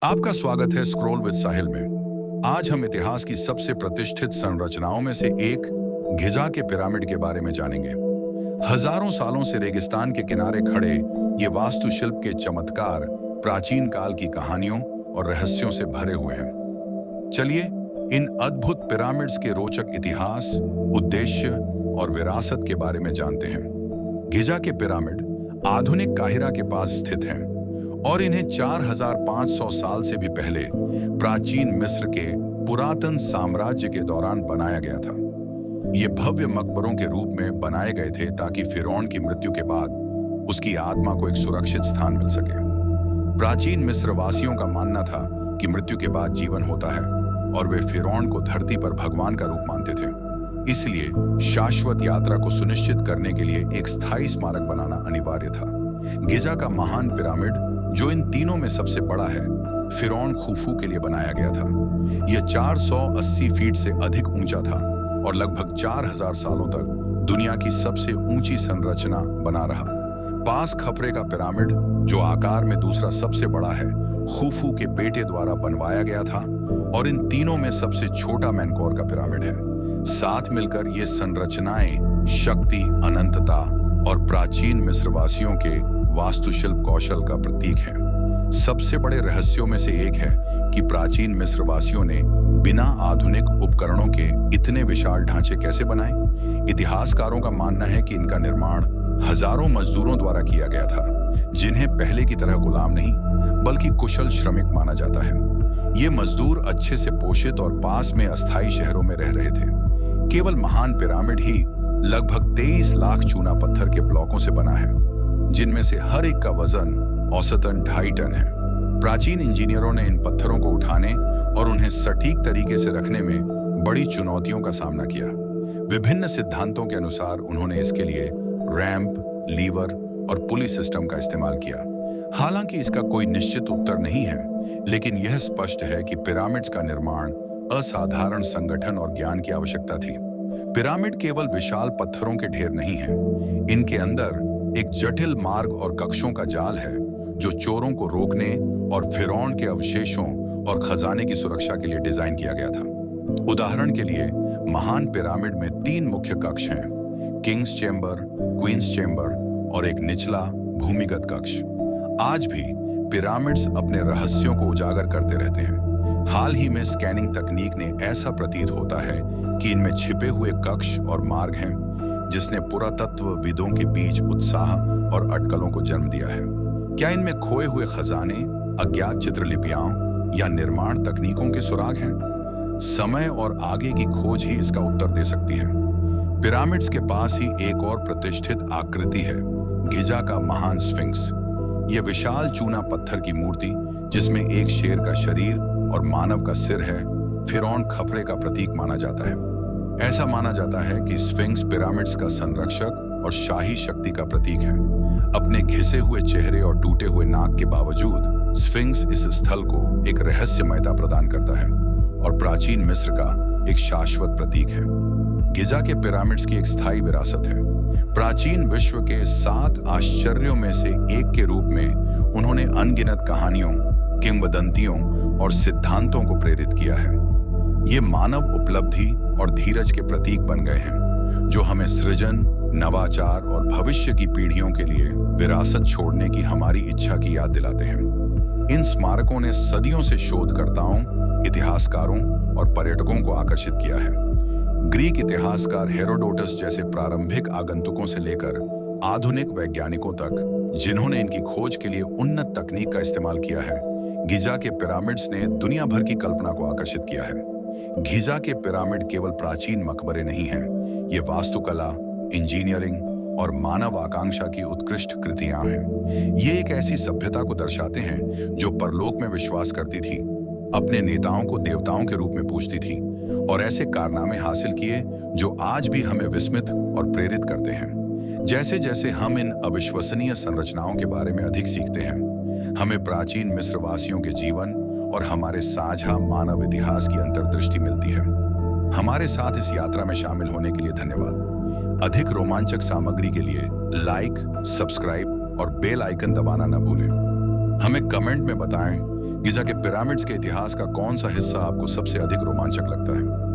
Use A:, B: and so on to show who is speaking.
A: आपका स्वागत है स्क्रॉल विद साहिल में। आज हम इतिहास की सबसे प्रतिष्ठित संरचनाओं में से एक गिजा के पिरामिड के बारे में जानेंगे। हजारों सालों से रेगिस्तान के किनारे खड़े ये वास्तुशिल्प के चमत्कार प्राचीन काल की कहानियों और रहस्यों से भरे हुए हैं। चलिए इन अद्भुत पिरामिड्स के रोचक इतिहास, उद्देश्य और विरासत के बारे में जानते हैं। गिजा के पिरामिड आधुनिक काहिरा के पास स्थित हैं और इन्हें 4500 साल से भी पहले प्राचीन मिस्र के पुरातन साम्राज्य के दौरान बनाया गया था। ये भव्य मकबरों के रूप में बनाए गए थे ताकि फिरौन की मृत्यु के बाद उसकी आत्मा को एक सुरक्षित स्थान मिल सके। प्राचीन मिस्र वासियों का मानना था कि मृत्यु के बाद जीवन होता है और वे फिरौन को धरती पर भगवान का रूप मानते थे। इसलिए शाश्वत यात्रा को सुनिश्चित करने के लिए एक स्थायी स्मारक बनाना अनिवार्य था। गिजा का महान पिरामिड, जो इन तीनों में सबसे बड़ा है, फिरौन खुफू के लिए बनाया गया था। यह 480 फीट से अधिक ऊंचा था और लगभग 4000 सालों तक दुनिया की सबसे ऊंची संरचना बना रहा। पास खफरे का पिरामिड, जो आकार में दूसरा सबसे बड़ा है, खुफू के बेटे द्वारा बनवाया गया था और इन तीनों में सबसे छोटा मेनकोर का पिरामिड है। साथ मिलकर ये संरचनाएं शक्ति, अनंतता और प्राचीन मिस्रवासियों के वास्तुशिल्प कौशल का प्रतीक है। सबसे बड़े रहस्यों में से एक है कि प्राचीन मिस्रवासियों ने बिना आधुनिक उपकरणों के इतने विशाल ढांचे कैसे बनाए। इतिहासकारों का मानना है कि इनका निर्माण हजारों मजदूरों द्वारा किया गया था, जिन्हें पहले की तरह गुलाम नहीं बल्कि कुशल श्रमिक माना जाता है। ये मजदूर अच्छे से पोषित और पास में अस्थायी शहरों में रह रहे थे। केवल महान पिरामिड ही लगभग 23 लाख चूना पत्थर के ब्लॉकों से बना है, जिनमें से हर एक का वजन औसतन 2.5 टन है। प्राचीन इंजीनियरों ने इन पत्थरों को उठाने और उन्हें सटीक तरीके से रखने में बड़ी चुनौतियों का सामना किया। विभिन्न सिद्धांतों के अनुसार उन्होंने इसके लिए रैंप, लीवर और पुली सिस्टम का इस्तेमाल किया। हालांकि इसका कोई निश्चित उत्तर नहीं है, लेकिन यह स्पष्ट है कि पिरामिड्स का निर्माण असाधारण संगठन और ज्ञान की आवश्यकता थी। पिरामिड केवल विशाल पत्थरों के ढेर नहीं हैं, इनके अंदर एक जटिल मार्ग और कक्षों का जाल है, जो चोरों को रोकने और फिरौन के अवशेषों और खजाने की सुरक्षा के लिए डिजाइन किया गया था। उदाहरण के लिए, महान पिरामिड में 3 मुख्य कक्ष हैं: किंग्स चेंबर, क्वींस चेंबर और एक निचला भूमिगत कक्ष। आज भी पिरामिड्स अपने रहस्यों को उजागर करते रहते हैं। हाल ही में स्कैनिंग तकनीक ने ऐसा प्रतीत होता है कि इनमें छिपे हुए कक्ष और मार्ग हैं, जिसने पुरातत्वविदों के बीच उत्साह और अटकलों को जन्म दिया है। क्या इनमें खोए हुए खजाने, अज्ञात चित्रलिपियां या निर्माण तकनीकों के सुराग हैं? समय और आगे की खोज ही इसका उत्तर दे सकती है। पिरामिड्स के पास ही एक और प्रतिष्ठित आकृति है, गिजा का महान स्फिंक्स। यह विशाल चूना पत्थर की मूर्ति, जिसमें एक शेर का शरीर और मानव का सिर है, फिरौन खफरे का प्रतीक माना जाता है। ऐसा माना जाता है कि स्फिंक्स पिरामिड्स का संरक्षक और शाही शक्ति का प्रतीक है। अपने घिसे हुए चेहरे और टूटे हुए नाक के बावजूद स्फिंक्स इस स्थल को एक रहस्यमयता प्रदान करता है और प्राचीन मिस्र का एक शाश्वत प्रतीक है। गिजा के पिरामिड्स की एक स्थायी विरासत है। प्राचीन विश्व के 7 आश्चर्यों में से एक के रूप में उन्होंने अनगिनत कहानियों, किंवदंतियों और सिद्धांतों को प्रेरित किया है। ये मानव उपलब्धि और धीरज के प्रतीक बन गए हैं, जो हमें सृजन, नवाचार और भविष्य की पीढ़ियों के लिए विरासत छोड़ने की हमारी इच्छा की याद दिलाते हैं। इन स्मारकों ने सदियों से शोधकर्ताओं, इतिहासकारों और पर्यटकों को आकर्षित किया है। ग्रीक इतिहासकार हेरोडोटस जैसे प्रारंभिक आगंतुकों से लेकर आधुनिक वैज्ञानिकों तक, जिन्होंने इनकी खोज के लिए उन्नत तकनीक का इस्तेमाल किया है, गिजा के पिरामिड्स ने दुनिया भर की कल्पना को आकर्षित किया है। गिजा के पिरामिड केवल प्राचीन मकबरे नहीं हैं, ये वास्तुकला, इंजीनियरिंग और मानव आकांक्षा की उत्कृष्ट कृतियां हैं। ये एक ऐसी सभ्यता को दर्शाते हैं जो परलोक में विश्वास करती थी, अपने नेताओं को देवताओं के रूप में पूजती थी और ऐसे कारनामे हासिल किए जो आज भी हमें विस्मित और प्रेरित करते हैं। जैसे जैसे हम इन अविश्वसनीय संरचनाओं के बारे में अधिक सीखते हैं, हमें प्राचीन मिस्रवासियों के जीवन और हमारे साझा मानव इतिहास की अंतर्दृष्टि मिलती है। हमारे साथ इस यात्रा में शामिल होने के लिए धन्यवाद। अधिक रोमांचक सामग्री के लिए लाइक, सब्सक्राइब और बेल आइकन दबाना न भूलें। हमें कमेंट में बताएं गिजा के पिरामिड्स के इतिहास का कौन सा हिस्सा आपको सबसे अधिक रोमांचक लगता है?